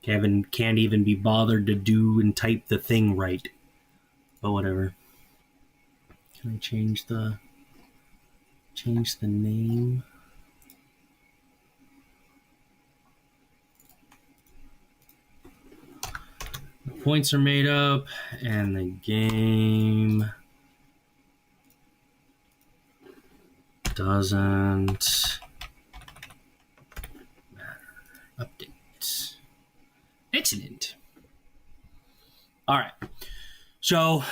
Kevin can't even be bothered to do and type the thing right. But whatever. Can I change the name? The points are made up, and the game doesn't matter. Update. Excellent. All right. So,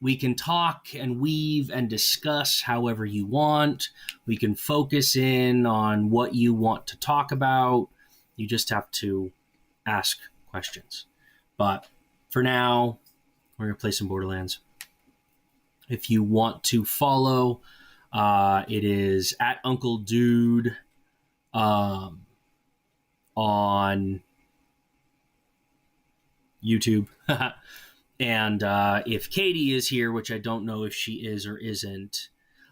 we can talk and weave and discuss however you want. We can focus in on what you want to talk about. You just have to ask questions. But for now, we're going to play some Borderlands. If you want to follow, it is at Uncle Dude on YouTube. And if Katie is here, which I don't know if she is or isn't.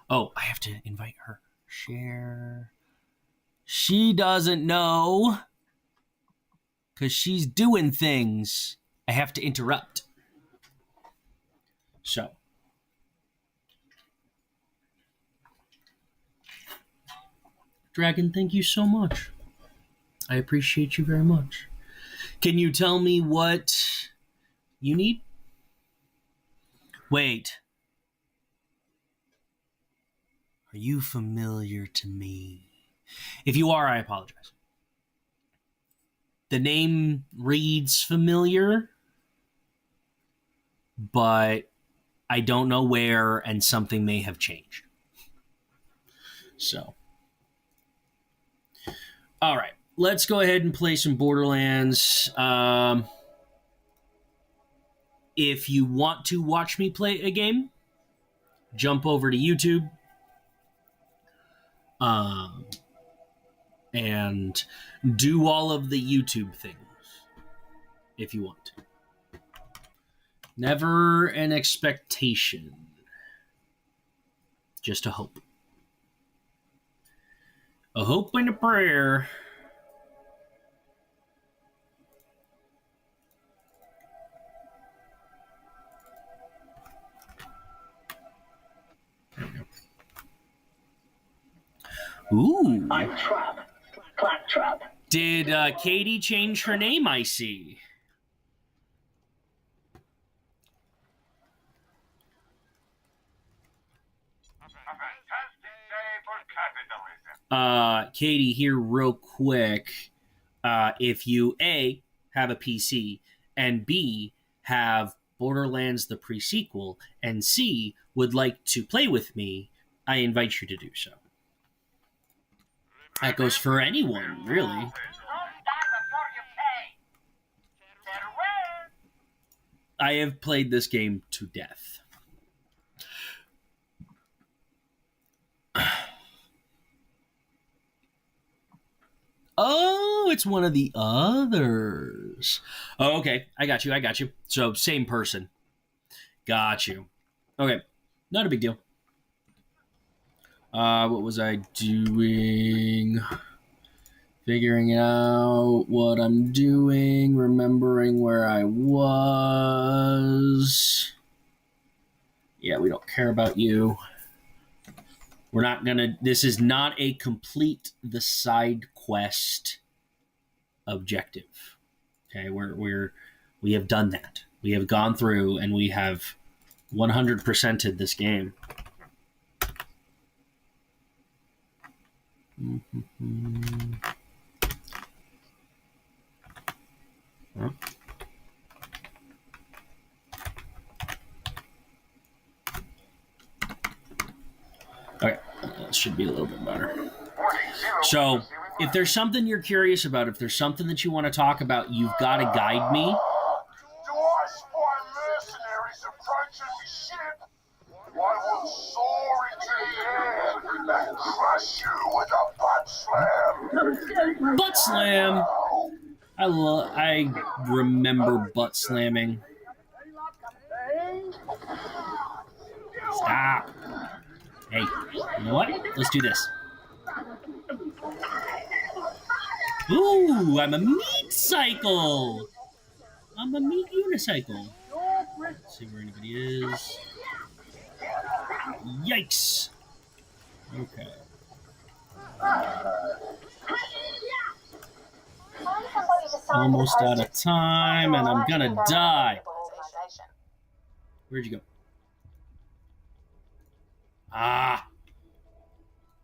Oh, I have to invite her. Share. She doesn't know because she's doing things. I have to interrupt. So. Dragon, thank you so much. I appreciate you very much. Can you tell me what you need? Wait. Are you familiar to me? If you are, I apologize. The name reads familiar, but I don't know where, and something may have changed. So. All right. Let's go ahead and play some Borderlands. If you want to watch me play a game, jump over to YouTube and do all of the YouTube things if you want to. Never an expectation, just a hope. A hope and a prayer. Ooh. I'm Trap. Claptrap. Did Katie change her name, I see? Katie, here real quick. If you A, have a PC, and B, have Borderlands the pre-sequel, and C, would like to play with me, I invite you to do so. That goes for anyone, really. I have played this game to death. Oh, it's one of the others. Oh, okay. I got you. So, same person. Got you. Okay. Not a big deal. What was I doing? Figuring out what I'm doing, remembering where I was. Yeah, we don't care about you. We're not gonna. This is not a complete the side quest objective. Okay, we have done that. We have gone through and we have 100%ed this game. Mm-hmm. Huh? Okay, that should be a little bit better. So, if there's something you're curious about, if there's something that you want to talk about, you've got to guide me. Do I spy mercenaries approaching the ship? I will soar into the air and crush you with a butt slam. Butt slam. I remember butt slamming. Stop. Hey, you know what? Let's do this. Ooh, I'm a meat cycle. I'm a meat unicycle. Let's see where anybody is. Yikes. Okay. Almost out of time, and I'm gonna die. Where'd you go? Ah,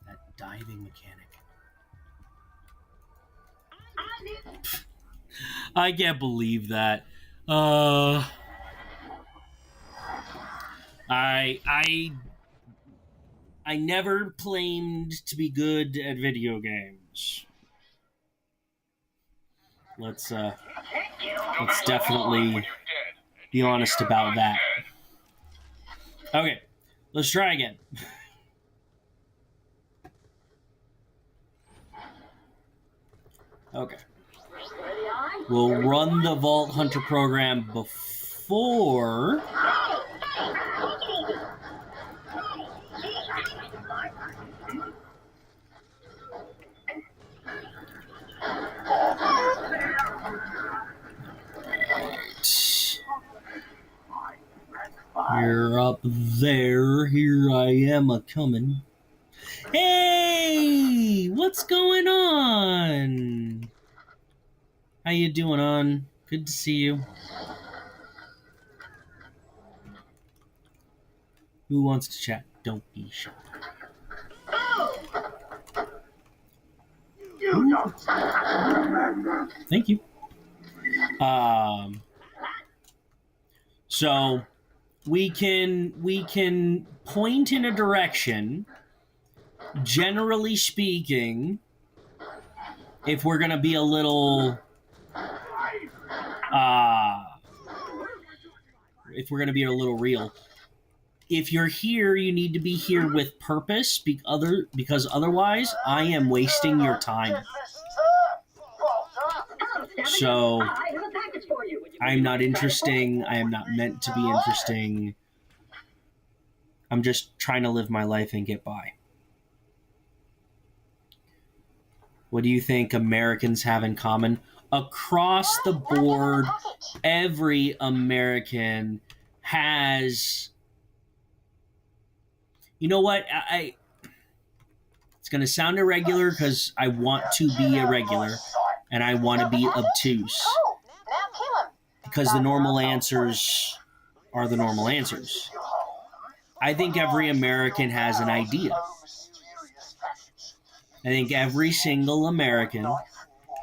that diving mechanic. I can't believe that. I never claimed to be good at video games. Let's definitely be honest about that. Okay, let's try again. Okay. We'll run the Vault Hunter program before. You're up there. Here I am a-coming. Hey! What's going on? How you doing, On? Good to see you. Who wants to chat? Don't be shy. Thank you. So we can point in a direction. Generally speaking, if we're gonna be a little real, if you're here, you need to be here with purpose, because otherwise I am wasting your time. So I'm not interesting. I am not meant to be interesting. I'm just trying to live my life and get by. What do you think Americans have in common? Across the board, every American has... You know what? It's going to sound irregular because I want to be irregular and I want to be obtuse. Because the normal answers are the normal answers. I think every American has an idea. I think every single American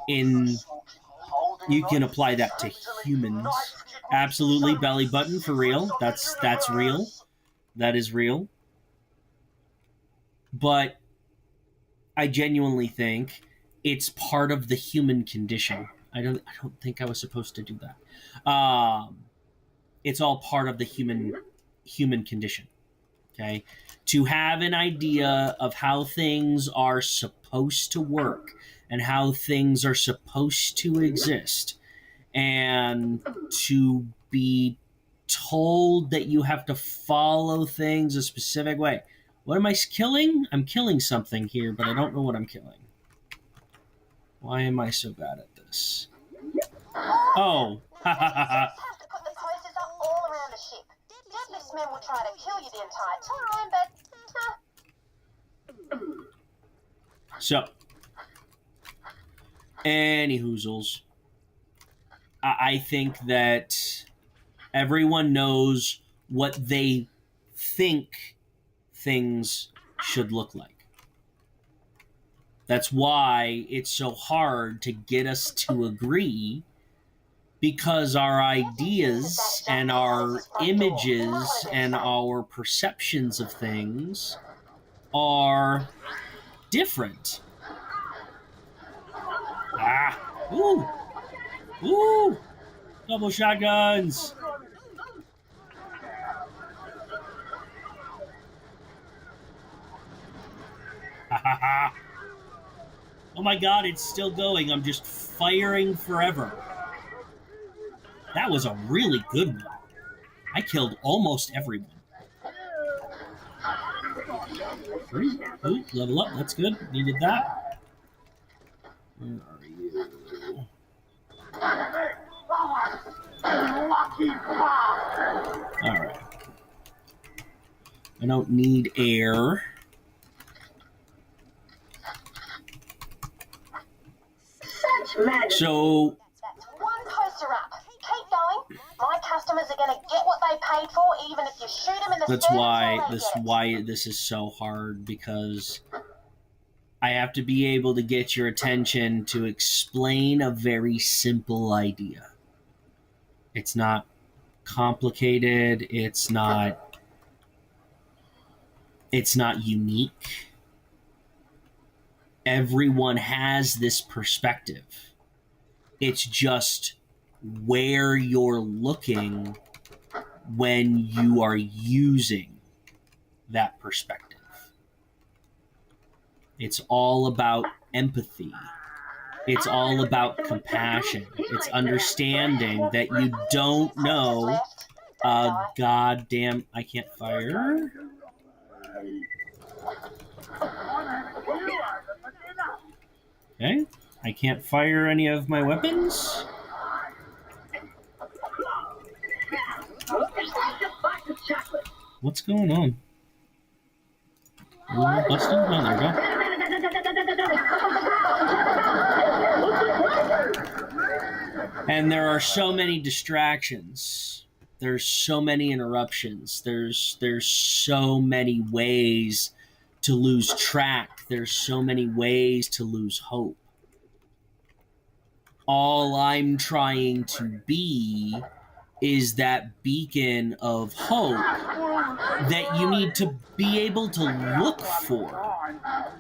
you can apply that to humans. Absolutely, belly button for real. That's real. That is real. But I genuinely think it's part of the human condition. I don't think I was supposed to do that. It's all part of the human condition. Okay? To have an idea of how things are supposed to work and how things are supposed to exist, and to be told that you have to follow things a specific way. What am I killing? I'm killing something here, but I don't know what I'm killing. Why am I so bad at this? Oh, ha ha ha ha. Deadlift men will try to kill you the entire time, but... So, anyhoozles. I think that everyone knows what they think things should look like. That's why it's so hard to get us to agree, because our ideas and our images and our perceptions of things are different. Ah! Ooh! Ooh! Double shotguns! Ha ha ha! Oh my god, it's still going. I'm just firing forever. That was a really good one. I killed almost everyone. Ooh, level up. That's good. Needed that. Where are you? Lucky bastard! Alright. I don't need air. Such madness. So, That's one poster up. Keep going. My customers are going to get what they paid for, even if you shoot them in the that's sternum why till they this get it. why this is so hard, because I have to be able to get your attention to explain a very simple idea. It's not complicated, it's not unique. Everyone has this perspective. It's just where you're looking when you are using that perspective. It's all about empathy. It's all about compassion. It's understanding that you don't know a goddamn... I can't fire. Okay. I can't fire any of my weapons. What's going on? Busting? Oh, there we go. And there are so many distractions. There's so many interruptions. There's so many ways to lose track. There's so many ways to lose hope. All I'm trying to be is that beacon of hope that you need to be able to look for.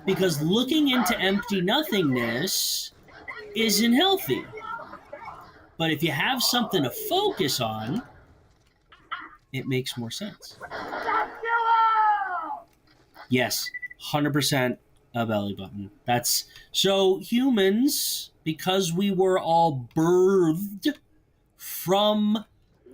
Because looking into empty nothingness isn't healthy. But if you have something to focus on, it makes more sense. Yes, 100% a belly button. That's so humans, because we were all birthed from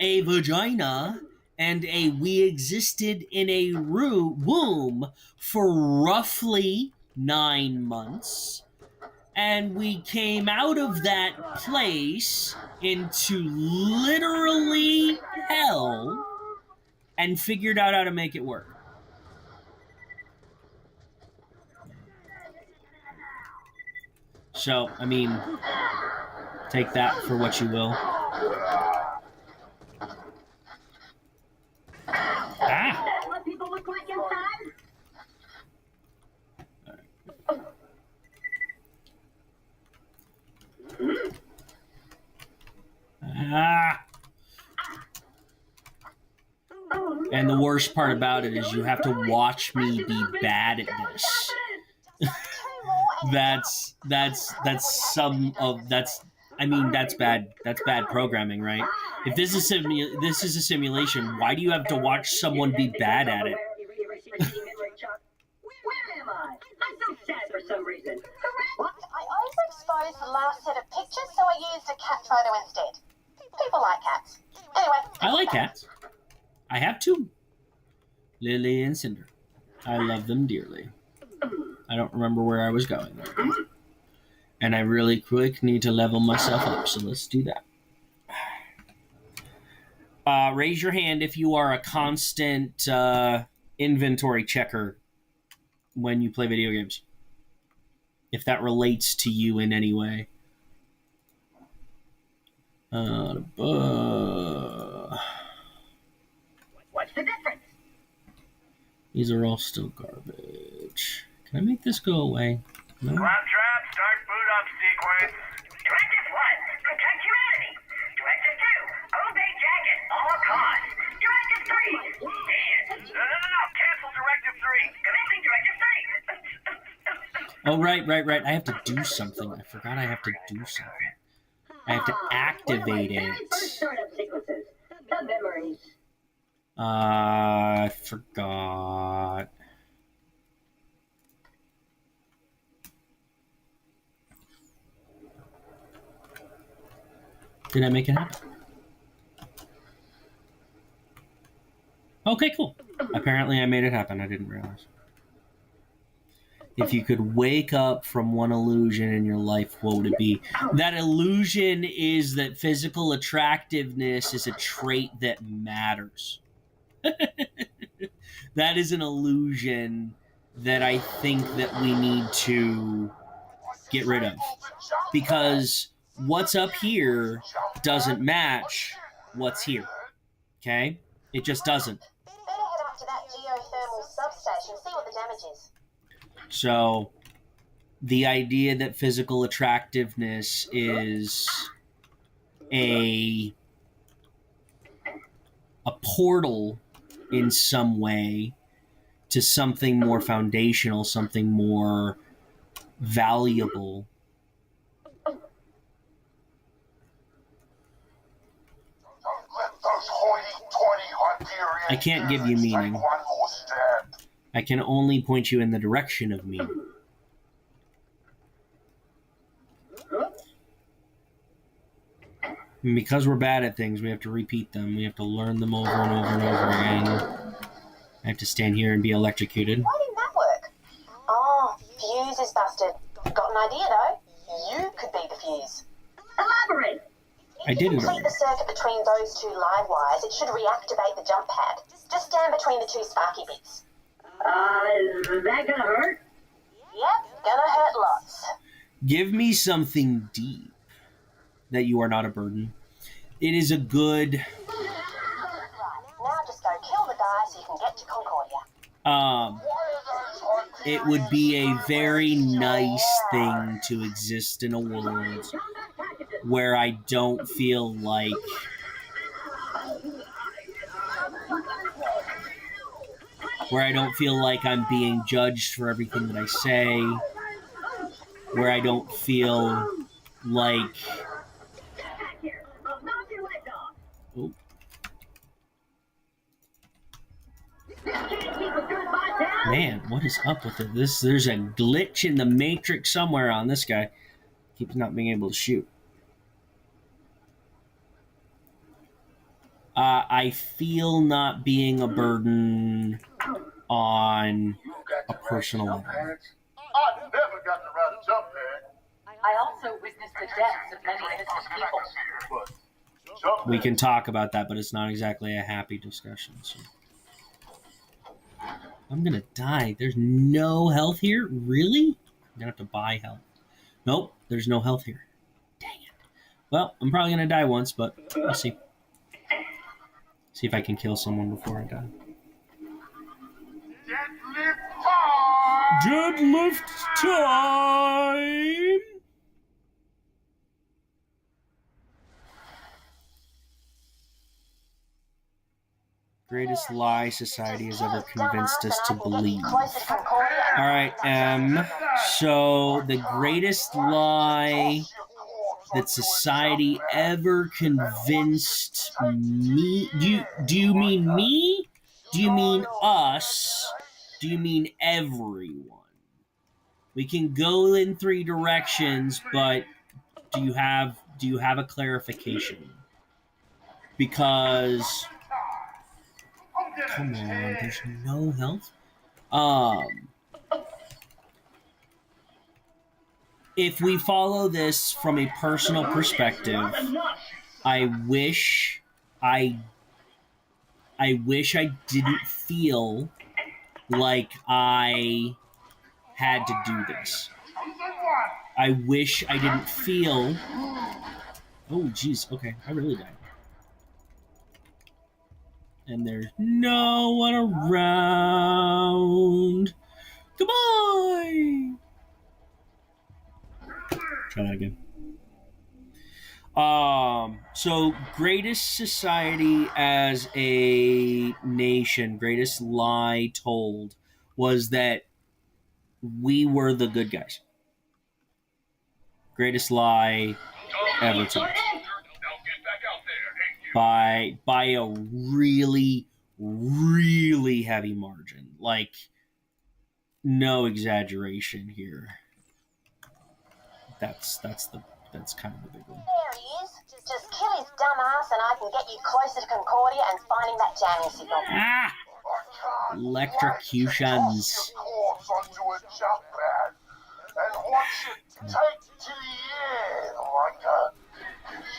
a vagina and we existed in a womb for roughly 9 months, and we came out of that place into literally hell and figured out how to make it work. So, I mean, take that for what you will. Ah! What people look like inside? Ah! And the worst part about it is you have to watch me be bad at this. that's some of that's I mean that's bad programming, right? If this is a simulation, why do you have to watch someone be bad at it? Where am I? I'm so sad for some reason. I overexposed the last set of pictures, so I used a cat photo instead. People like cats. Anyway. I like cats. I have two. Lily and Cinder. I love them dearly. I don't remember where I was going there. And I really quick need to level myself up, so let's do that. Raise your hand if you are a constant inventory checker when you play video games. If that relates to you in any way. What's the difference? These are all still garbage. Can I make this go away? No? Claptrap, start boot up sequence. Directive 1, protect humanity. Directive 2, obey Jacket, all costs. Directive 3, stand. No. Cancel Directive 3. Commencing Directive 3. Oh, right. I have to do something. I forgot I have to do something. I have to activate it. First startup sequences. The memories. I forgot. Did I make it happen? Okay, cool. Apparently I made it happen. I didn't realize. If you could wake up from one illusion in your life, what would it be? That illusion is that physical attractiveness is a trait that matters. That is an illusion that I think that we need to get rid of. Because what's up here doesn't match what's here. Okay? It just doesn't. Better head up to that geothermal substation, see what the damage is. So, the idea that physical attractiveness is a portal in some way to something more foundational, something more valuable. Don't let those hoity-toity Honduran I can't give you dudes meaning. take one more step. I can only point you in the direction of me. And because we're bad at things, we have to repeat them. We have to learn them over and over and over again. I have to stand here and be electrocuted. Why didn't that work? Oh, fuse is busted. Got an idea though. You could be the fuse. Elaborate. I did it Complete already. the circuit between those two live wires. It should reactivate the jump pad. Just stand between the two sparky bits. Is that gonna hurt? Yep, gonna hurt lots. Give me something deep that you are not a burden. It is a good... Right, now just go kill the guy so you can get to Concordia. Why are those Honduran It would be a dudes very so nice hard? thing to exist in a world where I don't feel like I'm being judged for everything that I say, where I don't feel like oh, man, what is up with it? There's a glitch in the matrix somewhere on this guy. Keeps not being able to shoot. I feel not being a burden on a personal level. I never got to ride a jump pad. I also witnessed the deaths of many innocent people. But jump We pad- can talk about that, but it's not exactly a happy discussion. So. I'm gonna die. There's no health here? Really? I'm gonna have to buy health. Nope, there's no health here. Dang it. Well, I'm probably gonna die once, but we'll see. See if I can kill someone before I die. Deadlift Deadlift time! time! Greatest lie society has ever convinced us to believe. Alright, so the greatest lie that society ever convinced me. Do you mean me? Do you mean us? Do you mean everyone? We can go in three directions, but do you have a clarification? Because come on, there's no health. If we follow this from a personal perspective, I wish I didn't feel like I had to do this. I wish I didn't feel. Oh, jeez. Okay, I really died. And there's no one around. Goodbye. Try that again. So greatest society as a nation, greatest lie told was that we were the good guys. Greatest lie ever told. By a really, really heavy margin. Like, no exaggeration here. That's kind of the big one. There he is. Just kill his dumb ass and I can get you closer to Concordia and finding that jamming signal. Ah! Electrocutions. Corpse onto a jump pad. want you to take to the air like a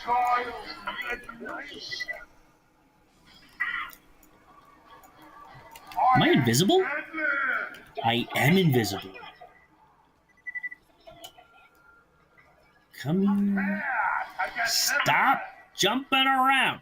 child's imagination. Am I invisible? I am invisible. Come here. Stop jumping around.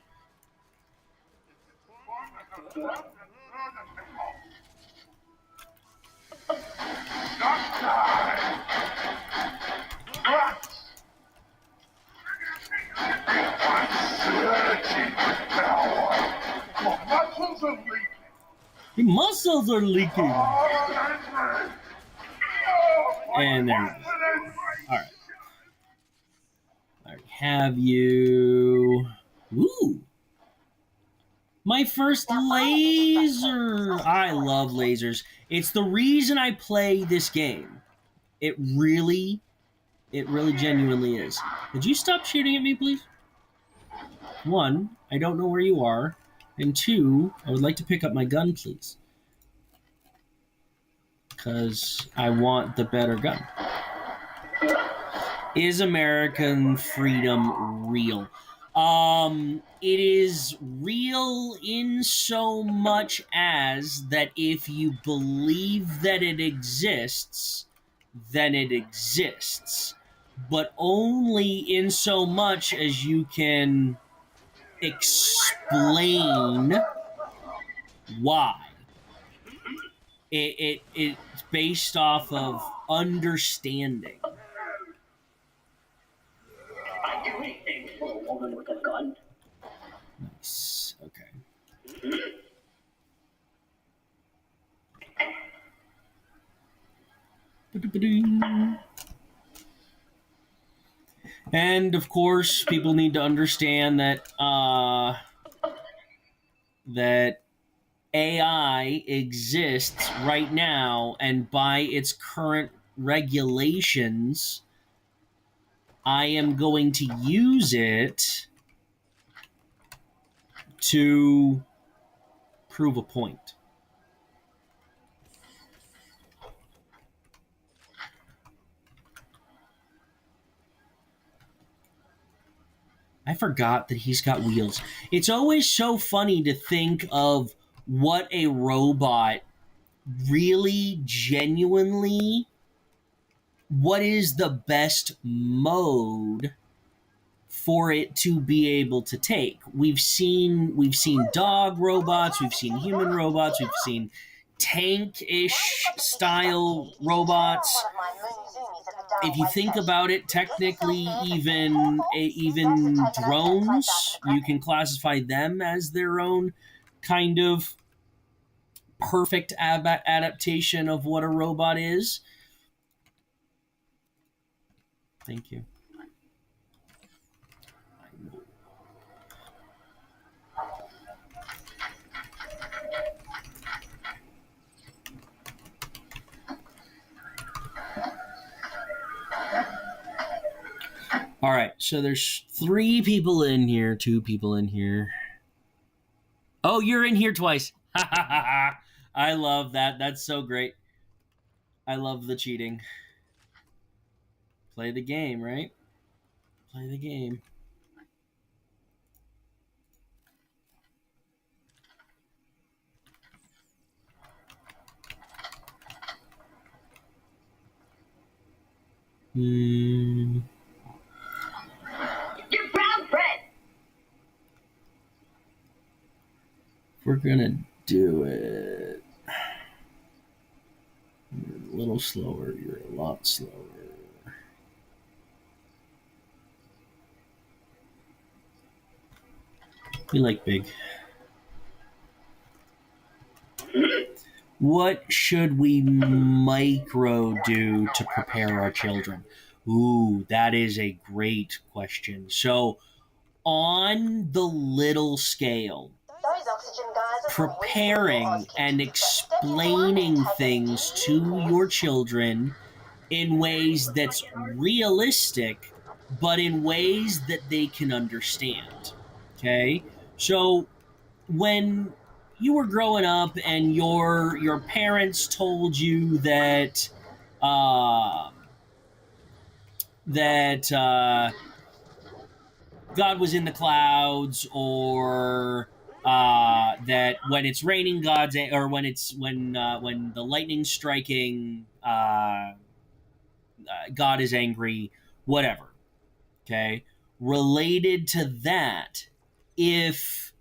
Your muscles are leaking. And there we go. Alright. I have you. Ooh. My first laser. I love lasers. It's the reason I play this game. It really genuinely is. Would you stop shooting at me, please? One, I don't know where you are. And two, I would like to pick up my gun, please. Because I want the better gun. Is American freedom real? It is real in so much as that if you believe that it exists, then it exists. But only in so much as you can explain why. It's based off of understanding. I'd do anything for a woman with a gun. Nice. Okay. And of course, people need to understand that that AI exists right now, and by its current regulations, I am going to use it to prove a point. I forgot that he's got wheels. It's always so funny to think of what a robot really genuinely, what is the best mode for it to be able to take. We've seen dog robots, we've seen human robots, we've seen tank-ish style robots. If you think about it, technically, even drones, you can classify them as their own kind of perfect adaptation of what a robot is. Thank you. All right, so there's 3 people in here, 2 people in here. Oh, you're in here twice. I love that. That's so great. I love the cheating. Play the game, right? Play the game. Your brown bread. We're gonna do it. You're a little slower. You're a lot slower. We like big. What should we micro do to prepare our children? Ooh, that is a great question. So, on the little scale, preparing and explaining things to your children in ways that's realistic, but in ways that they can understand. Okay? So, when you were growing up and your parents told you that that God was in the clouds, or that when it's raining, or when the lightning's striking, God is angry, whatever. Okay, related to that, if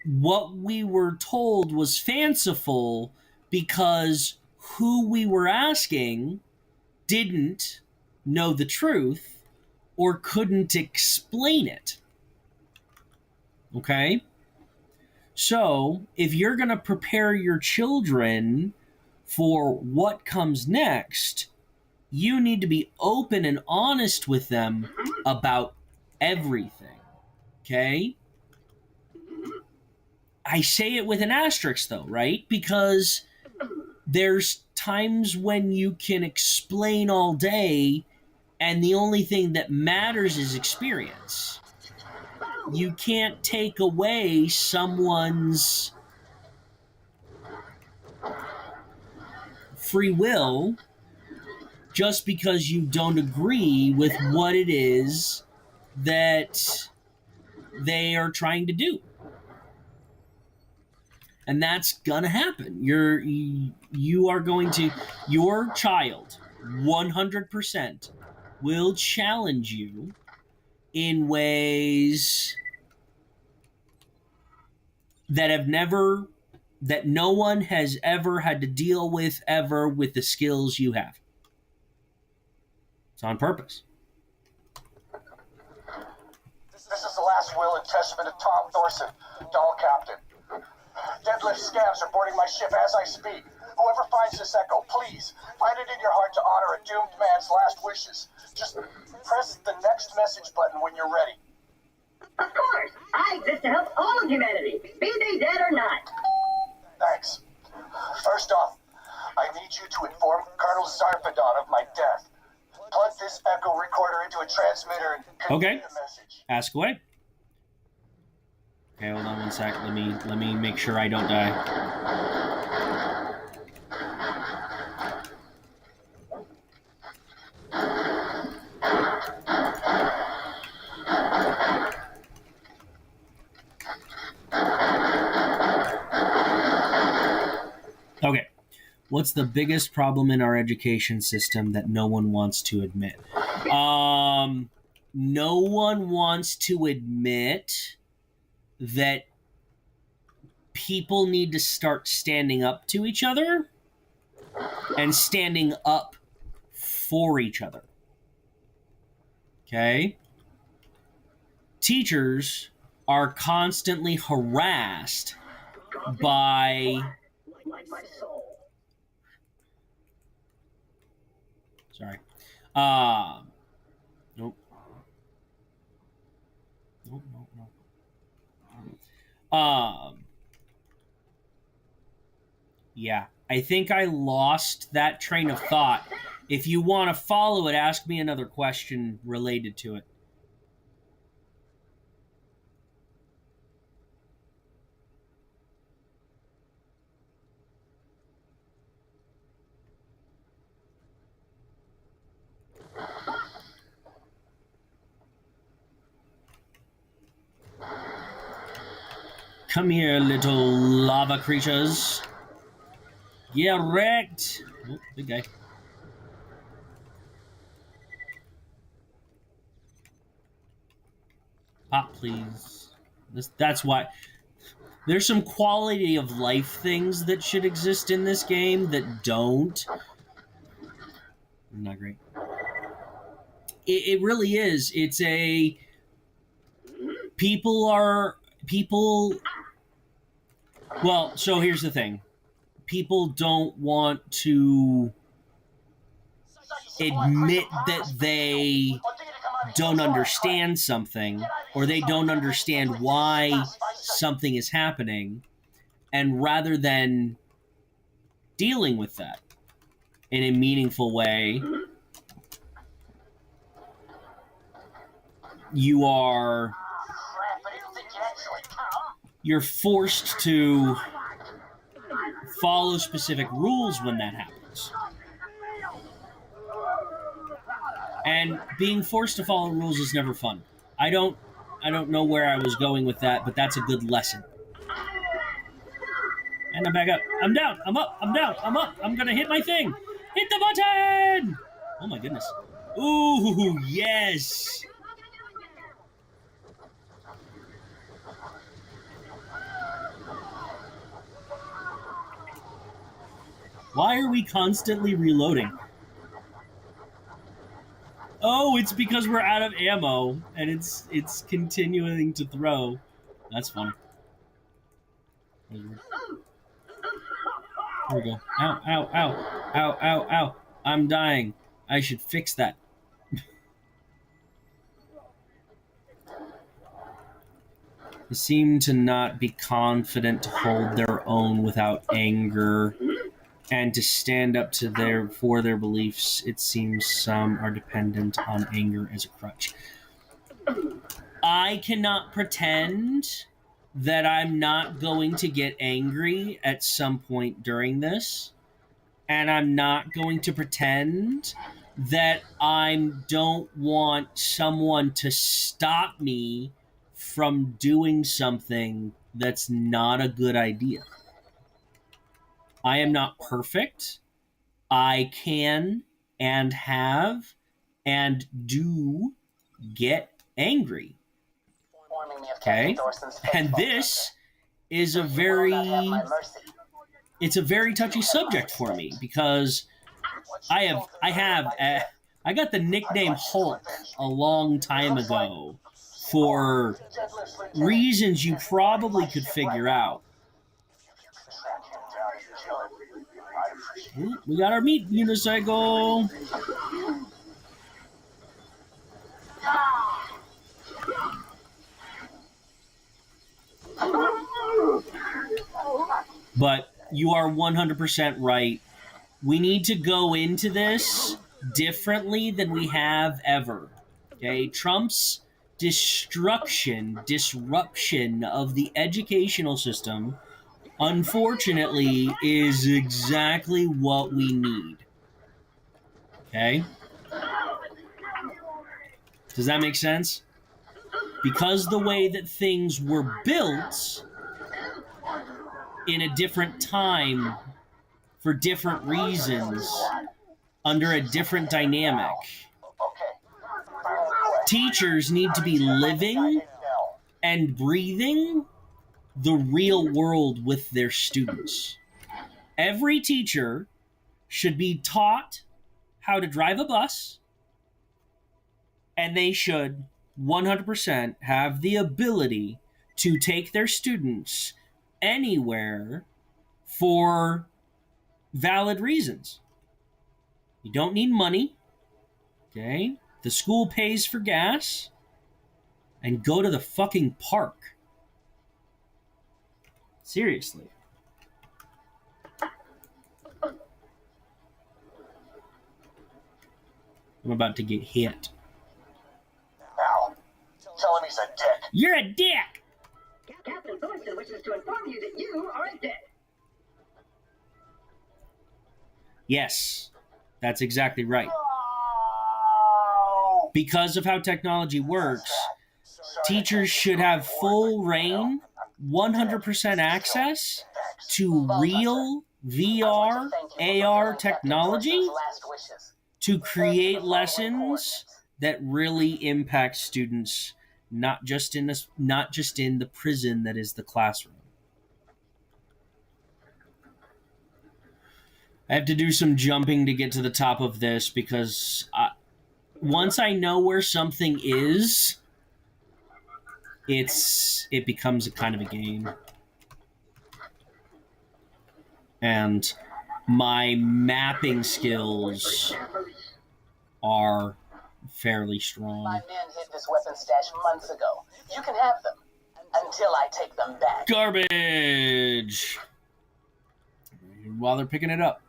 what we were told was fanciful because who we were asking didn't know the truth or couldn't explain it. Okay? So, if you're going to prepare your children for what comes next, you need to be open and honest with them about everything. Okay? I say it with an asterisk, though, right? Because there's times when you can explain all day and the only thing that matters is experience. You can't take away someone's free will just because you don't agree with what it is that they are trying to do. And that's gonna happen. Your child 100% will challenge you in ways that no one has ever had to deal with ever with the skills you have. It's on purpose. This is the last will and testament of Tom Thorson, Dahl Captain. Deadlift scavs are boarding my ship as I speak. Whoever finds this echo, please, find it in your heart to honor a doomed man's last wishes. Just press the next message button when you're ready. Of course, I exist to help all of humanity, be they dead or not. Thanks. First off, I need you to inform Colonel Zarpedon of my death. Plug this echo recorder into a transmitter and convey the message. Ask away. Okay, hold on one sec. Let me make sure I don't die. Okay. What's the biggest problem in our education system that no one wants to admit? No one wants to admit that people need to start standing up to each other and standing up for each other. Okay? Teachers are constantly harassed by... Sorry. Nope. Nope. Yeah, I think I lost that train of thought. If you want to follow it, ask me another question related to it. Come here, little lava creatures. Get wrecked. Oh, big guy. Pop, please. That's why. There's some quality of life things that should exist in this game that don't. Not great. It really is. It's a... People... Well, so here's the thing. People don't want to admit that they don't understand something, or they don't understand why something is happening, and rather than dealing with that in a meaningful way, you're forced to follow specific rules when that happens. And being forced to follow rules is never fun. I don't know where I was going with that, but that's a good lesson. And I'm back up. I'm down. I'm up. I'm down. I'm up. I'm gonna hit my thing. Hit the button! Oh my goodness. Ooh, yes! Why are we constantly reloading? Oh, it's because we're out of ammo, and it's continuing to throw. That's funny. There we go. Ow, ow, ow. Ow, ow, ow. I'm dying. I should fix that. They seem to not be confident to hold their own without anger and to stand up to for their beliefs. It seems some are dependent on anger as a crutch. I cannot pretend that I'm not going to get angry at some point during this, and I'm not going to pretend that I don't want someone to stop me from doing something that's not a good idea. I am not perfect. I can and have and do get angry. Okay? And this is a very touchy subject for me because I got the nickname Hulk a long time ago for reasons you probably could figure out. Ooh, we got our meat unicycle. But you are 100% right. We need to go into this differently than we have ever. Okay, Trump's disruption of the educational system, unfortunately, is exactly what we need. Okay? Does that make sense? Because the way that things were built in a different time for different reasons under a different dynamic, teachers need to be living and breathing the real world with their students. Every teacher should be taught how to drive a bus, and they should 100% have the ability to take their students anywhere for valid reasons. You don't need money, okay? The school pays for gas, and go to the fucking park. Seriously. I'm about to get hit. Now, tell him he's a dick. You're a dick! Captain Thorson wishes to inform you that you are a dick. Yes, that's exactly right. Oh, Because of how technology works, teachers should have full reign, 100% access to real VR, AR technology to create lessons that really impact students, not just in the prison that is the classroom. I have to do some jumping to get to the top of this because once I know where something is, it becomes a kind of a game. And my mapping skills are fairly strong. My men hid this weapon stash months ago. You can have them until I take them back. Garbage! While they're picking it up.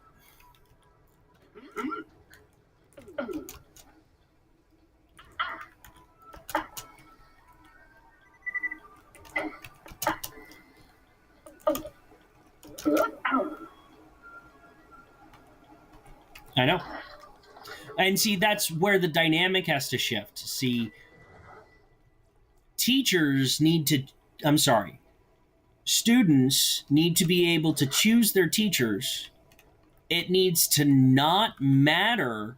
I know. And see, that's where the dynamic has to shift. See, students need to be able to choose their teachers. It needs to not matter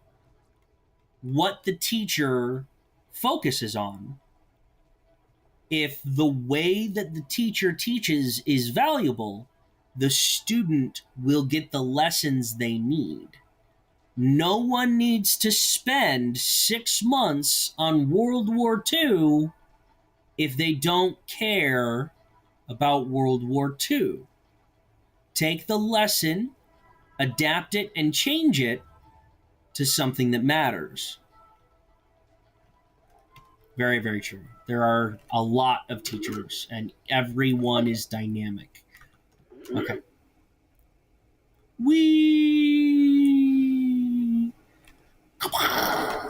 what the teacher focuses on. If the way that the teacher teaches is valuable, the student will get the lessons they need. No one needs to spend 6 months on World War II if they don't care about World War II. Take the lesson, adapt it, and change it to something that matters. Very, very true. There are a lot of teachers, and everyone is dynamic. Okay. Come on.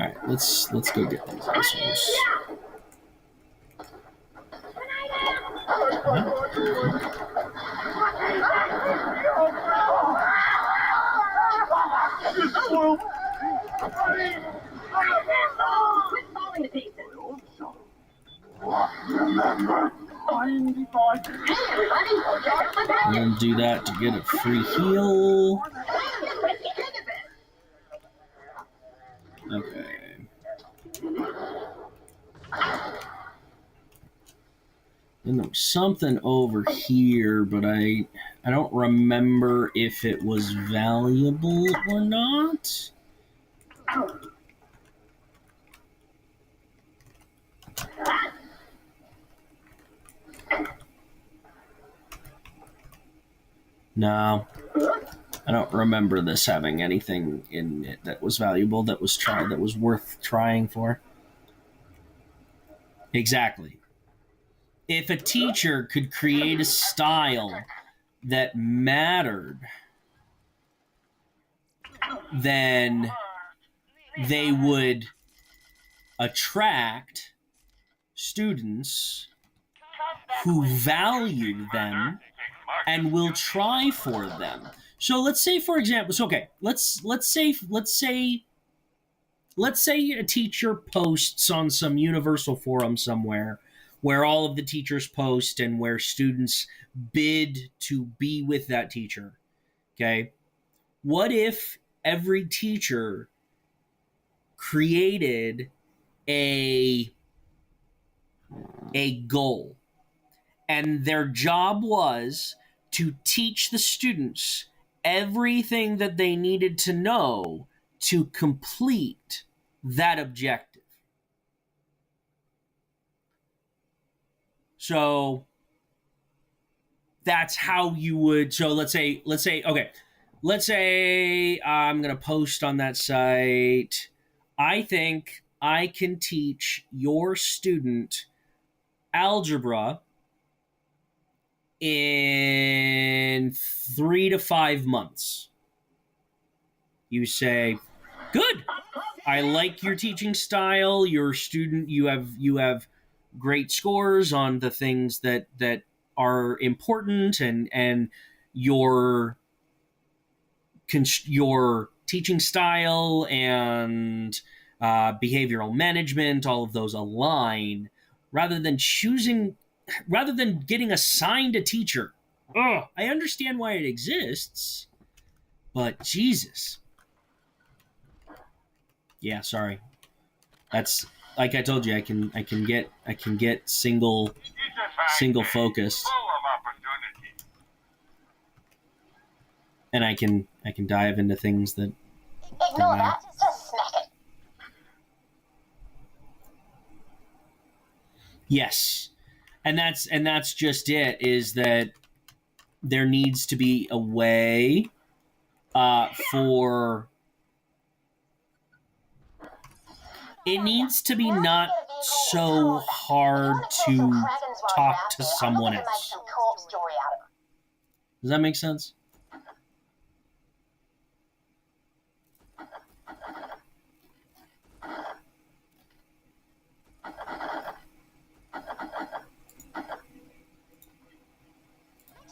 All right, let's go get these assholes. Quit falling to pieces. I'm gonna do that to get a free heal. Okay. And there was something over here, but I don't remember if it was valuable or not. No, I don't remember this having anything in it that was valuable, that was worth trying for. Exactly. If a teacher could create a style that mattered, then they would attract students who value them and will try for them. So let's say, for example, let's say a teacher posts on some universal forum somewhere where all of the teachers post and where students bid to be with that teacher. Okay? What if every teacher created a goal, and their job was to teach the students everything that they needed to know to complete that objective? So that's how you would. So let's say I'm going to post on that site. I think I can teach your student algebra in 3 to 5 months. You say, good. I like your teaching style. Your student, you have great scores on the things that are important, and your teaching style and behavioral management, all of those align. Rather than getting assigned a teacher. I understand why it exists, but Jesus. Yeah, sorry. That's like I told you. I can get single focus, and I can dive into things that. Ignore that. Just smack it. Yes, and that's just it. Is that there needs to be a way for. It needs to be not so hard to talk to someone else. Does that make sense?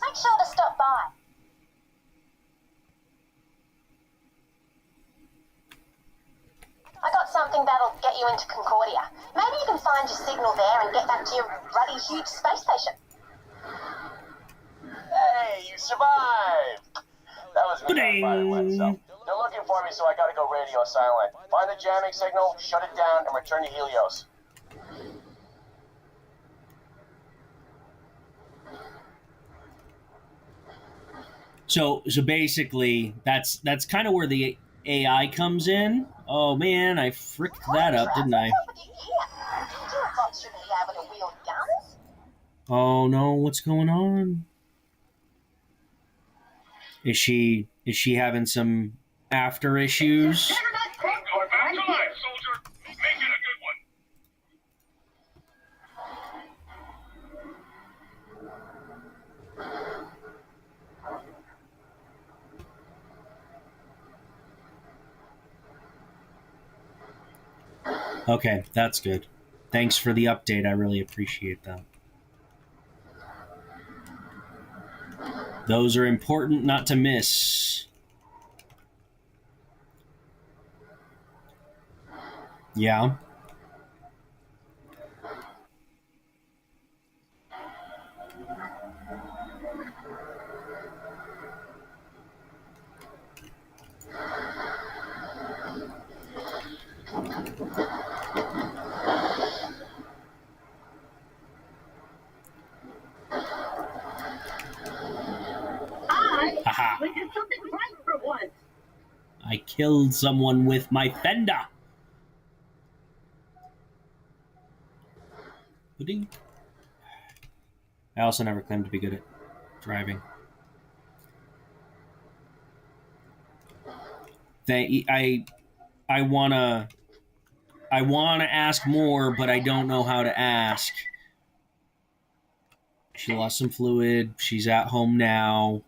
Make sure to going to Concordia. Maybe you can find your signal there and get back to your ruddy huge space station. Hey, you survived! That was me that fired myself. They're looking for me, so I gotta go radio silent. Find the jamming signal, shut it down, and return to Helios. So basically, that's kind of where the AI comes in. Oh man, I fricked that up, didn't I? What's up with you here? You robots shouldn't be able to wield guns. Oh no, what's going on? Is she having some after issues? Soldier. Make it a good one. Okay, that's good. Thanks for the update. I really appreciate that. Those are important not to miss. Yeah. Aha. We did something right for once. I killed someone with my fender. Pudding. I also never claimed to be good at driving. I wanna ask more, but I don't know how to ask. She lost some fluid. She's at home now.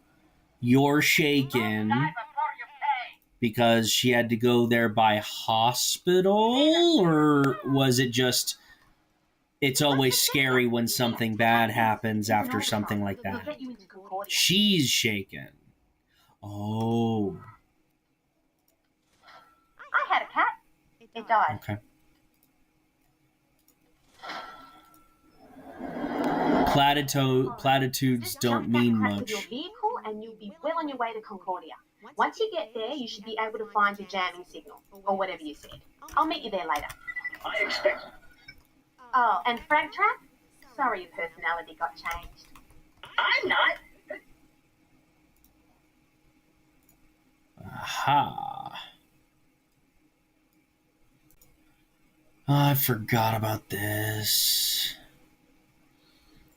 You're shaken because she had to go there by hospital, or was it just it's always scary when something bad happens after something like that? She's shaken. Oh. I had a cat. It died. Okay. Platitudes don't mean much. Your vehicle and you'll be well on your way to Concordia. Once you get there, you should be able to find your jamming signal, or whatever you said. I'll meet you there later. I expect. Oh, and Frag Trap? Sorry your personality got changed. I'm not. Aha. I forgot about this.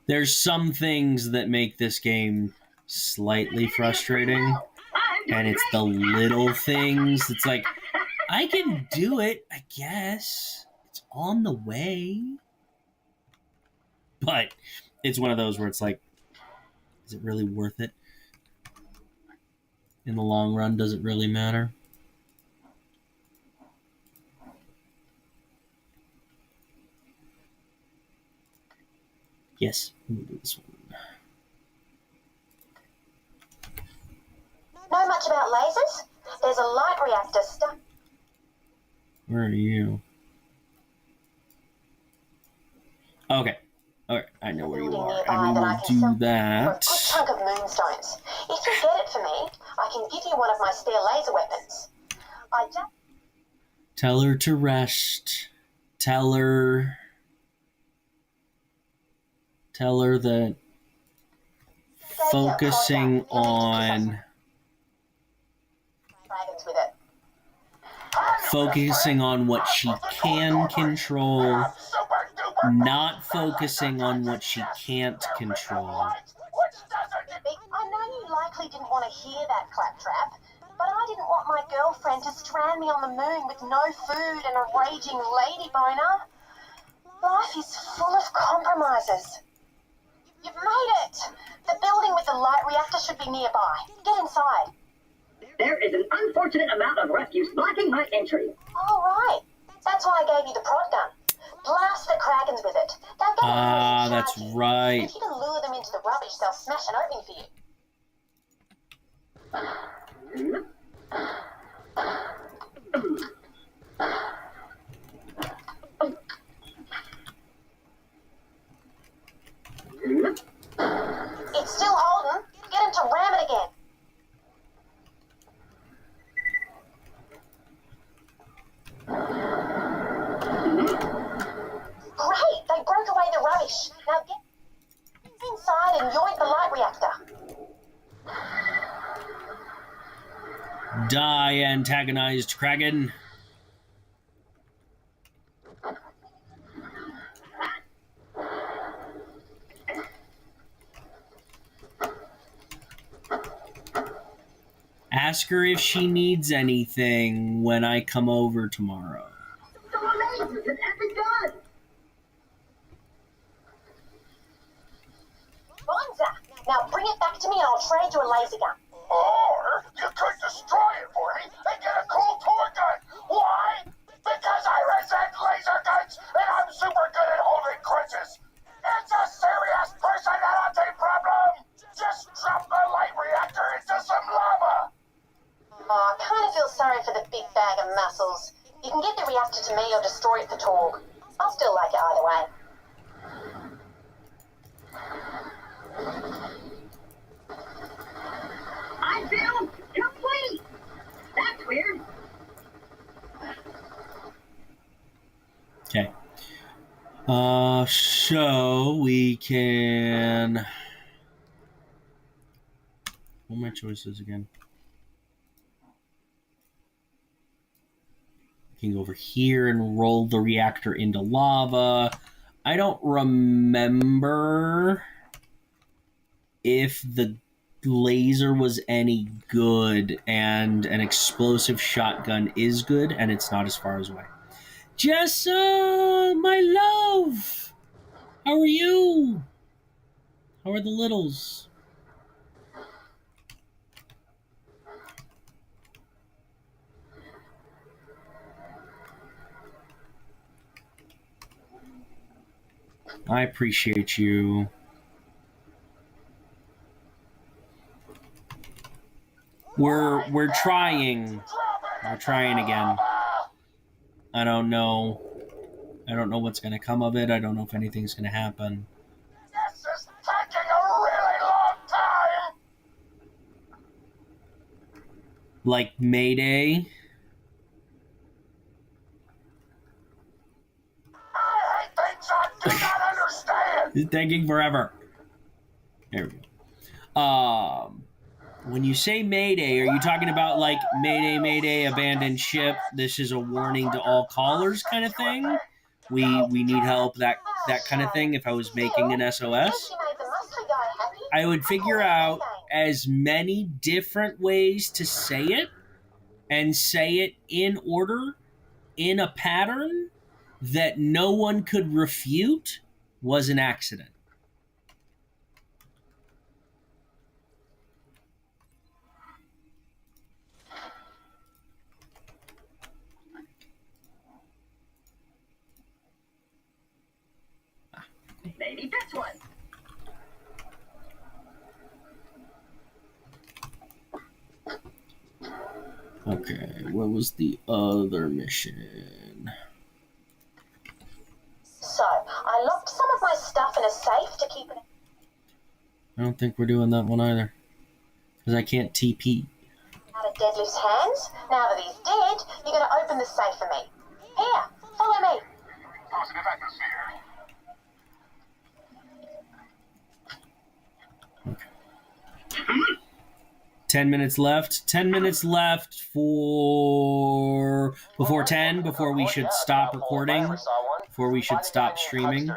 There's some things that make this game slightly frustrating, and it's the little things. It's like, I can do it, I guess. It's on the way. But it's one of those where it's like, is it really worth it? In the long run, does it really matter? Yes, we'll do this one. Know much about lasers? There's a light reactor stuck. Where are you? Okay. Alright, I know where you are. And we will do For a that. good chunk of moonstones. If you get it for me, I can give you one of my spare laser weapons. I just... Tell her to rest. Tell her that focusing on Dragons with it. focusing on what she can control, not focusing on what she can't control. I know you likely didn't want to hear that, Claptrap, but I didn't want my girlfriend to strand me on the moon with no food and a raging lady boner. Life is full of compromises. You've made it! The building with the light reactor should be nearby. Get inside. There is an unfortunate amount of refuse blocking my entry. All right. That's why I gave you the prod gun. Blast the Kragans with it. They'll get Ah, that's right. If you can lure them into the rubbish, they'll smash an opening for you. It's still holding. Get him to ram it again. Great, they broke away the rubbish. Now get inside and yoink the light reactor. Die, antagonized Kragan. Ask her if she needs anything when I come over tomorrow. Bonza, now bring it back to me and I'll trade you a laser gun. Or you could destroy it for me and get a cool toy gun. Why? Because I resent laser guns and I'm super good at holding grudges. It's a serious personality problem. Just drop the light reactor into some lava. Oh, I kind of feel sorry for the big bag of muscles. You can get the reactor to me or destroy it for Torg. I'll still like it either way. I feel complete. That's weird. Okay. So we can. What are my choices again? We can go over here and roll the reactor into lava. I don't remember if the laser was any good, and an explosive shotgun is good, and it's not as far as away. Jessa, my love! How are you? How are the littles? I appreciate you. We're trying. We're trying again. I don't know. I don't know what's going to come of it. I don't know if anything's going to happen. This is taking a really long time. Like Mayday. I hate things I do not understand. It's taking forever. There we go. When you say Mayday, are you talking about like Mayday, Mayday, abandoned ship, this is a warning to all callers kind of thing? We need help, that kind of thing, if I was making an SOS? I would figure out as many different ways to say it, and say it in order, in a pattern, that no one could refute was an accident. Maybe this one. Okay, what was the other mission? So, I locked some of my stuff in a safe to keep it I don't think we're doing that one either. Because I can't TP. out of Deadlift's hands. Now that he's dead, you're going to open the safe for me. Here, follow me. Positive atmosphere. 10 minutes left. 10 minutes left for before 10, before we should stop recording, before we should stop streaming.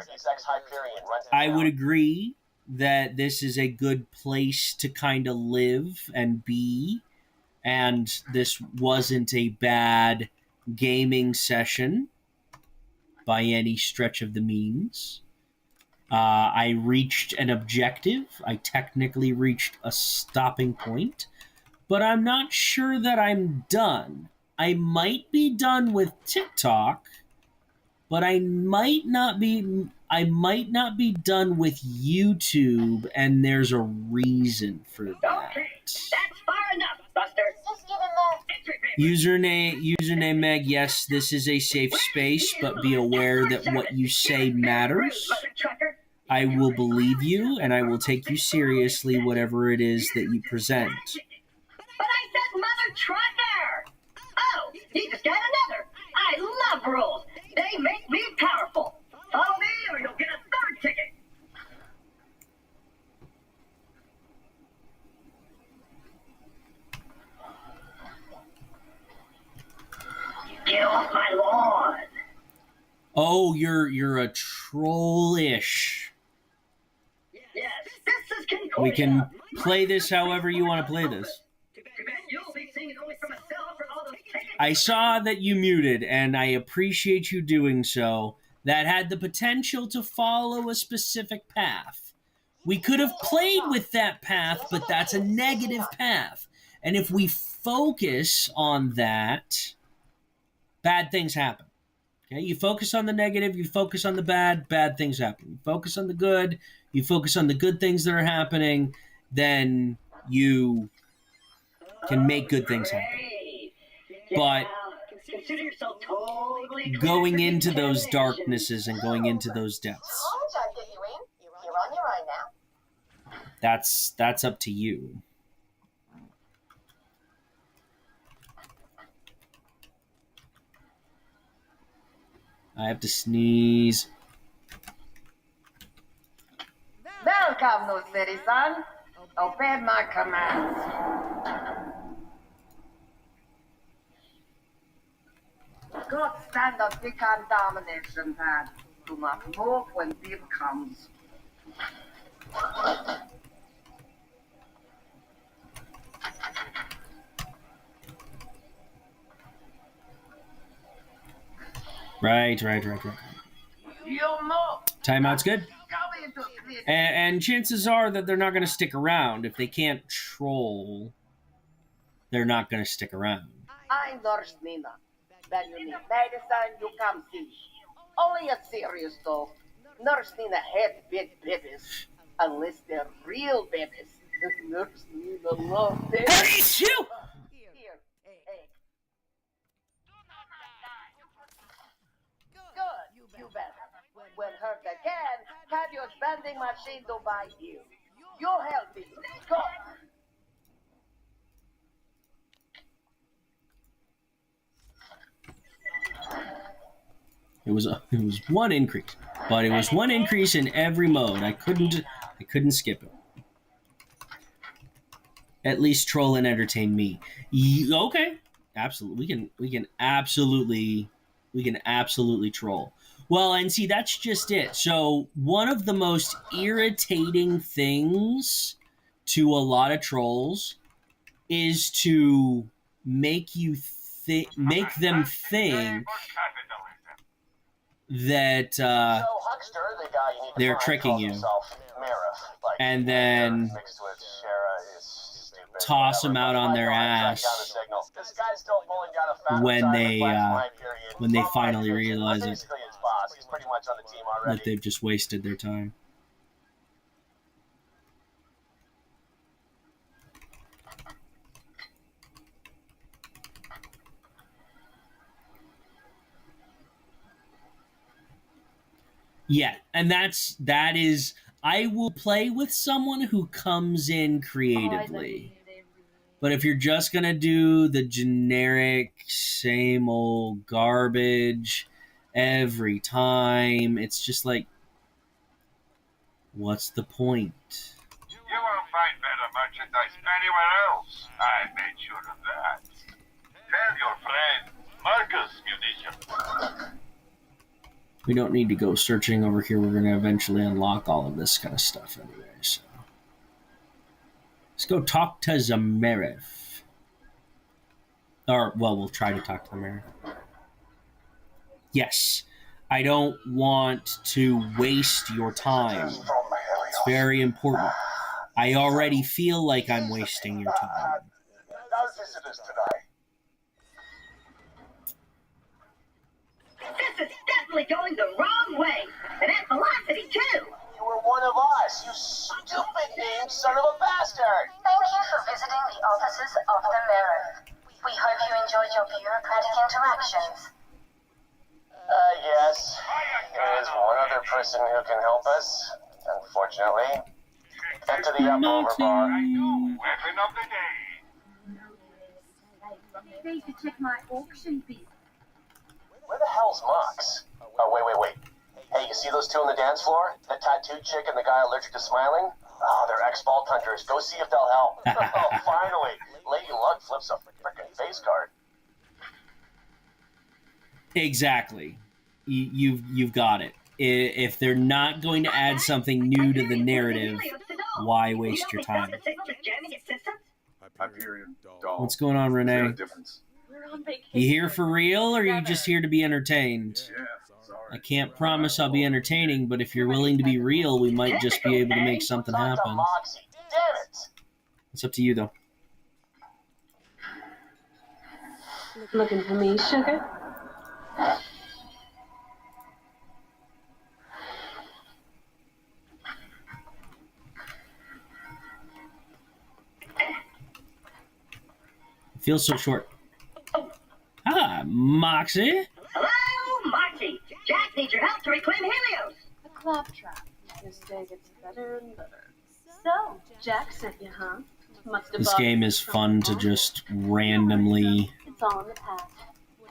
I would agree that this is a good place to kind of live and be, and this wasn't a bad gaming session by any stretch of the means. I reached an objective. I technically reached a stopping point, but I'm not sure that I'm done. I might be done with TikTok, but I might not be done with YouTube, and there's a reason for that. Okay, that's far enough, Buster. Just give him the... Username Meg, yes, this is a safe space, but be aware that what you say matters. Mother trucker. I will believe you, and I will take you seriously, whatever it is that you present. But I said Mother Trucker! Oh, you just got another. I love rules. They make me powerful. Follow me or you'll get a third ticket. Get off my lawn. Oh, you're a trollish. Yes, this is Concordia. We can play this however you want to play this. Too bad you'll be singing only for myself for all those tickets. I saw that you muted, and I appreciate you doing so. That had the potential to follow a specific path. We could have played with that path, but that's a negative path. And if we focus on that, bad things happen. Okay, you focus on the negative, you focus on the bad, bad things happen. You focus on the good, you focus on the good things that are happening, then you can make good things happen. But consider yourself totally going into those darknesses and going into those depths, Oh, I'll get you in. You're on your own now. that's up to you. I have to sneeze. Welcome, new citizen. Obey my commands. Good standard Vikan domination pad. Do not move when beam comes. Right. You know. Timeout's good. Come into clear. And chances are that they're not going to stick around. If they can't troll, they're not going to stick around. I Nurse Nina. When you need medicine, you come see. Only a serious though. Nurse Nina hates big babies. Unless they're real babies. Nurse Nina loves babies. Hey, you! Here, egg. Good, you better. When hurt again, have your vending machine to buy you. You healthy. Go. It was one increase, but it was one increase in every mode. I couldn't skip it. At least troll and entertain me. Okay, absolutely. We can absolutely troll. Well, and see, that's just it. So one of the most irritating things to a lot of trolls is to make them think that So, Huckster, the guy you need to they're find tricking calls you. himself Marif, like, And then mixed with Shara is stupid. toss Whatever. them out on their I track ass down the signal. This guy's still pulling down a fat when retirement they, plan for my period. when they From my finally division. realize I'm it. basically his boss. He's pretty much on the team already. that they've just wasted their time. Yeah, and that is I will play with someone who comes in creatively. But if you're just going to do the generic same old garbage every time, it's just like, what's the point? You won't find better merchandise anywhere else. I made sure of that. Tell your friend, Marcus Munition. We don't need to go searching over here. We're going to eventually unlock all of this kind of stuff anyway. So let's go talk to Zamarif. Or, well, we'll try to talk to Zamarif. Yes, I don't want to waste your time. From It's Helios. very important. I already feel like I'm wasting your time. No visitors today. This is definitely going the wrong way. And at velocity, too. You were one of us, you stupid named son of a bastard! Thank you for visiting the offices of the Merif. We hope you enjoyed your bureaucratic interactions. Yes. There is one other person who can help us. unfortunately. Enter the up-over bar. Weapon of the day. Need to check my auction bid. Where the hell's Mox? Oh, wait. Hey, you see those two on the dance floor? The tattooed chick and the guy allergic to smiling? Oh, they're ex-vault hunters. Go see if they'll help. Oh, finally. Lady Luck flips a frickin' face card. Exactly. You've got it. If they're not going to add something new to the narrative, why waste your time? Hyperion, doll. What's going on, Is there a Renee? difference? We're on vacation. You here for real, or are you just here to be entertained? Yeah, sorry. I can't promise I'll be entertaining, but if you're willing to be real, we might just be able to make something Talk to happen. Moxie. Damn it! It's up to you, though. Looking for me, sugar? Feels so short. Ah, Moxie. Hello, Moxie. Jack needs your help to reclaim Helios. A claptrap. This day gets better and better. So, Jack sent you, huh? Must have This bought game you is some fun to home. just randomly It's all in the past.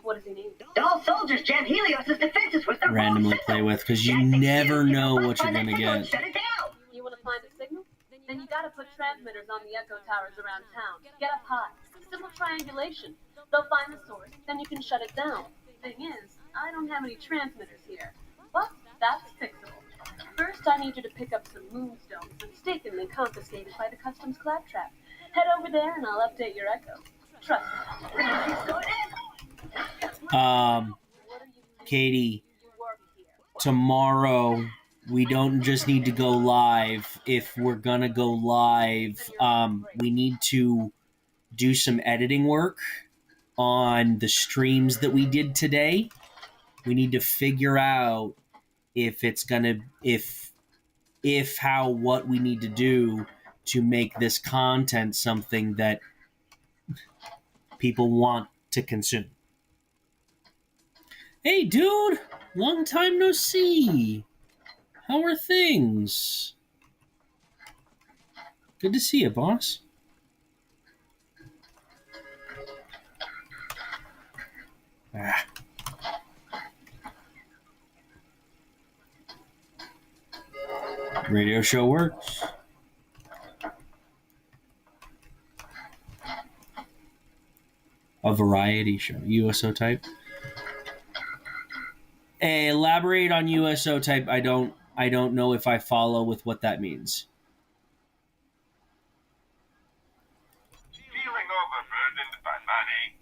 What does he need? Doll soldiers jam Helios' defenses with their randomly play with, because you never know what you're gonna get. Shut it down. You want to find a signal? Then you gotta put transmitters on the echo towers around town. Get up high. Simple triangulation. They'll find the source, then you can shut it down. Thing is, I don't have any transmitters here. But that's fixable. First, I need you to pick up some moonstones mistakenly confiscated by the customs claptrap. Head over there and I'll update your echo. Trust me. Go ahead. What are you Katie, You work here. tomorrow we don't just need to go live. If we're gonna go live, we need to do some editing work on the streams that we did today. We need to figure out if it's gonna what we need to do to make this content something that people want to consume. Hey dude, long time no see. How are things? Good to see you, boss. Ah. Radio show works. A variety show. USO type. Elaborate on USO type. I don't know if I follow with what that means. Feeling overburdened by money?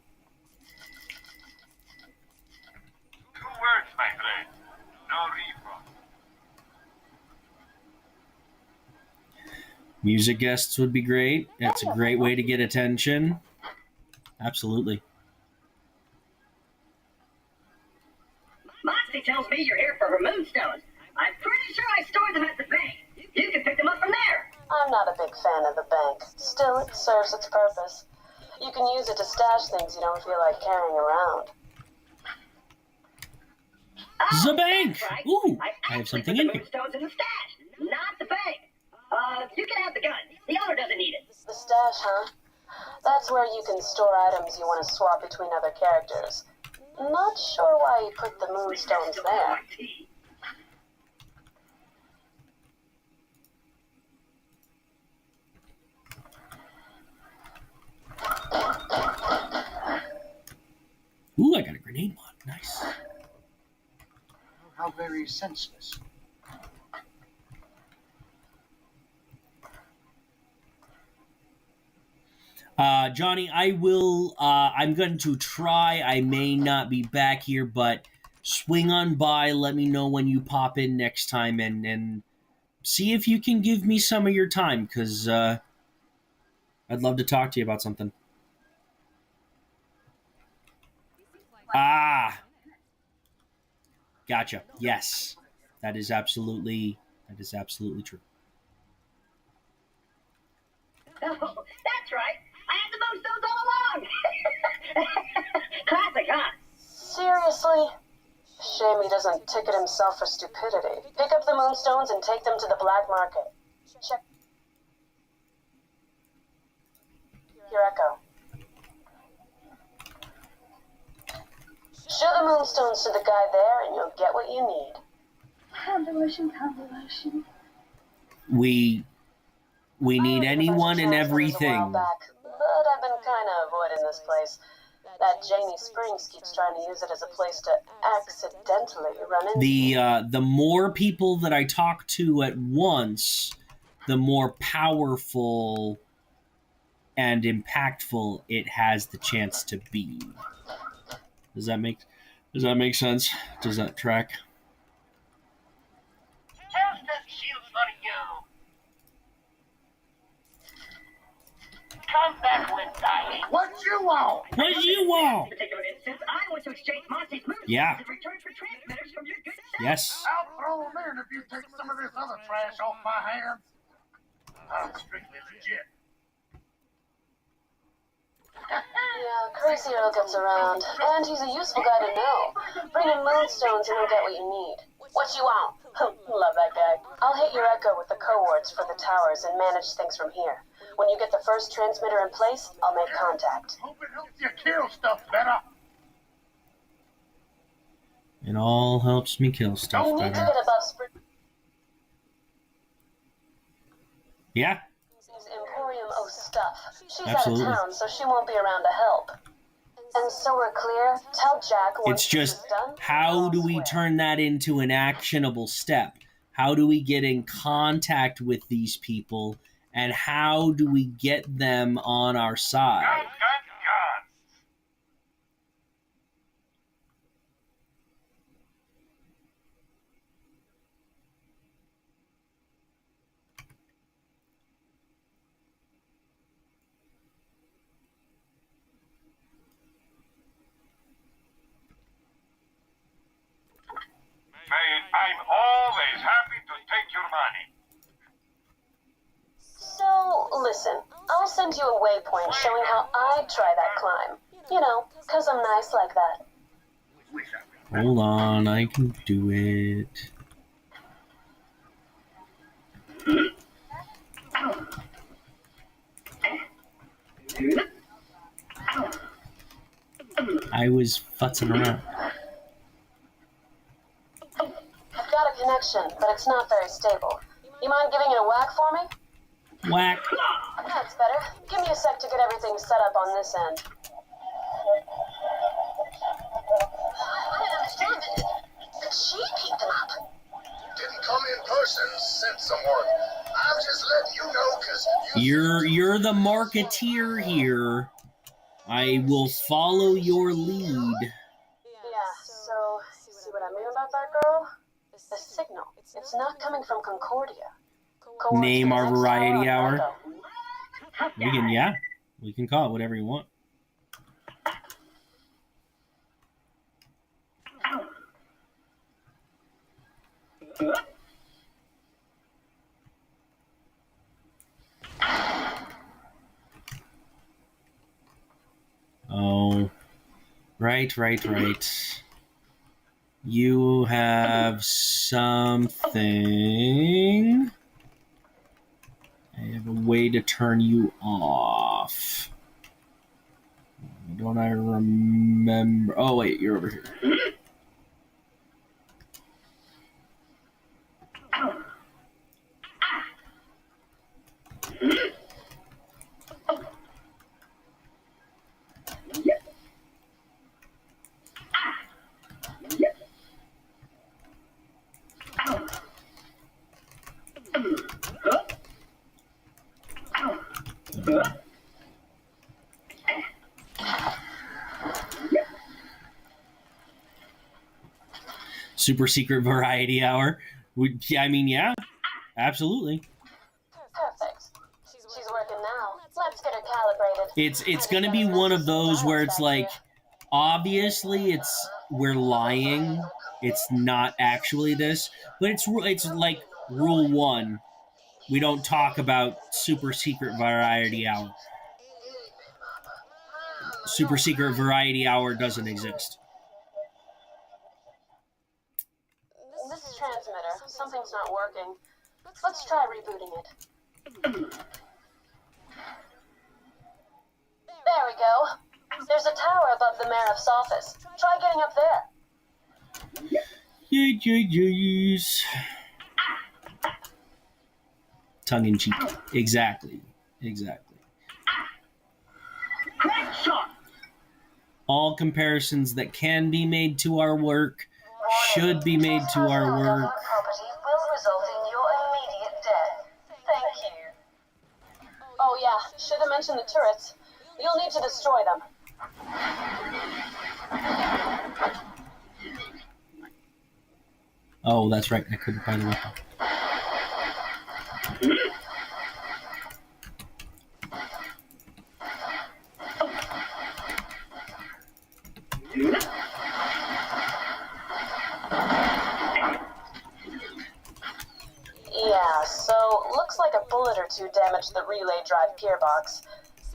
2 words, my friend. No refund. Music guests would be great. That's a great way to get attention. Absolutely. Moxie tells me you're here for her moonstones. I'm pretty sure I stored them at the bank. You can pick them up from there. I'm not a big fan of the bank. Still, it serves its purpose. You can use it to stash things you don't feel like carrying around. The bank! That's right. Ooh, I have actually something put in the here. moonstones in the stash, not the bank. You can have the gun. The owner doesn't need it. The stash, huh? That's where you can store items you want to swap between other characters. Not sure why you put the moonstones there. Ooh, I got a grenade mod. Nice. How very senseless. Johnny, I will. I'm going to try. I may not be back here, but swing on by. Let me know when you pop in next time, and see if you can give me some of your time, because I'd love to talk to you about something. Ah, gotcha. Yes, that is absolutely true. Oh, that's right. I had the moonstones all along. Classic, huh? Seriously? Jamie doesn't ticket himself for stupidity. Pick up the moonstones and take them to the black market. Check your echo. Show the moonstones to the guy there and you'll get what you need. Convolution. We need anyone and everything. But I've been kind of avoiding this place. That Jamie Springs keeps trying to use it as a place to accidentally run into. The more people that I talk to at once, the more powerful and impactful it has the chance to be. Does that make sense? Does that track? How's that shield for you? Come back when dying. What you want? What do you want? In this particular instance, I want to exchange Monty's moonstones Yeah. in return for transmitters from your good self. Yes. I'll throw them in if you take some of this other trash off my hands. I'm strictly legit. Yeah, Crazy Earl gets around, and he's a useful guy to know. Bring him moonstones and you'll get what you need. What you want? Love that guy. I'll hit your echo with the coords for the towers and manage things from here. When you get the first transmitter in place, I'll make contact. Hope it helps you kill stuff better. It all helps me kill stuff You need to better. get above Spring's Yeah. Emporium O stuff. She's Absolutely. out of town, so she won't be around to help. And so we're clear. Tell Jack once It's just, this is done. how do we I'll swear. turn that into an actionable step? How do we get in contact with these people? And how do we get them on our side? I'm always happy to take your money. So, listen. I'll send you a waypoint showing how I try that climb. You know, 'cause I'm nice like that. Hold on, I can do it. I was futzing around. I've got a connection, but it's not very stable. You mind giving it a whack for me? Whack. That's better. Give me a sec to get everything set up on this end. I don't understand it. But she picked them up. Didn't come in person, sent someone. I'm just letting you know because You're the marketeer here. I will follow your lead. Yeah, so, see what I mean about that girl? The signal. It's not coming from Concordia. Name our variety hour. Tough We can, guy. yeah, we can call it whatever you want. Oh, right. You have something. I have a way to turn you off. Don't I remember? Oh, wait, you're over here. Super secret variety hour. I mean, yeah, absolutely. Perfect. She's working now. Let's get her calibrated. It's gonna be one of those where it's like, obviously we're lying. It's not actually this, but it's like rule 1. We don't talk about super secret variety hour. Super secret variety hour doesn't exist. thing's not working. Let's try rebooting it. There we go. There's a tower above the Mariff's office. Try getting up there. Yes. Tongue in cheek. Exactly. Great shot. All comparisons that can be made to our work should be made to our work. Property will result in your immediate death. Thank you. Oh yeah, should have mentioned the turrets. You'll need to destroy them. Oh, that's right. I couldn't find the weapon. Yeah, so looks like a bullet or two damaged the relay drive gearbox.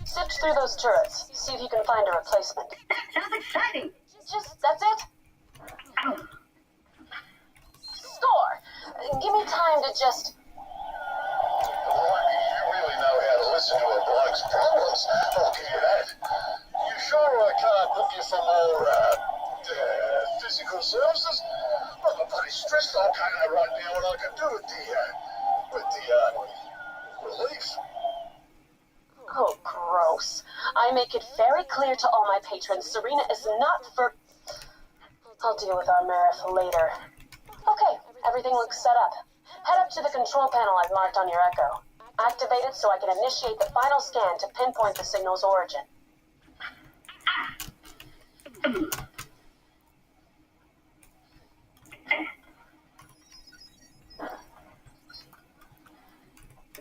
Sift through those turrets, see if you can find a replacement. That sounds exciting. That's it? Score! Give me time to just... Blimey, you really know how to listen to a bloke's problems. I'll give you that. You sure I can't book you for more, physical services? I'm a bloody stressed volcano right now, and I can do with the relief. Oh, gross. I make it very clear to all my patrons, Serena is not for... I'll deal with our Mariff later. Okay, everything looks set up. Head up to the control panel I've marked on your Echo. Activate it so I can initiate the final scan to pinpoint the signal's origin.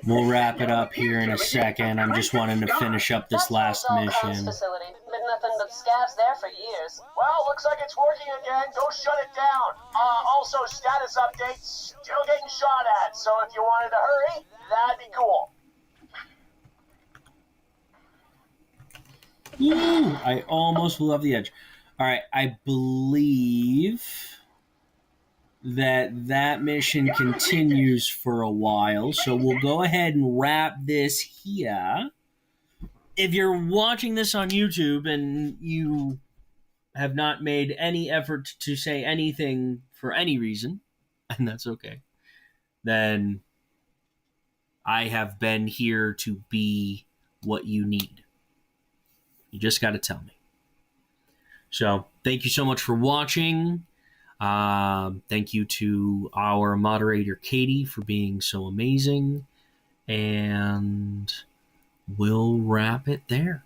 We'll wrap it up here in a second. I'm just wanting to finish up this last mission. Facility. Been nothing but scabs there for years. Well, looks like it's working again. Go shut it down. Also, status updates. Still getting shot at. So if you wanted to hurry, that'd be cool. Ooh, I almost flew off the edge. All right, I believe that mission continues for a while, so we'll go ahead and wrap this here. If you're watching this on YouTube and you have not made any effort to say anything for any reason, and that's okay, then I have been here to be what you need. You just got to tell me. So, thank you so much for watching. Thank you to our moderator, Katie, for being so amazing. And we'll wrap it there.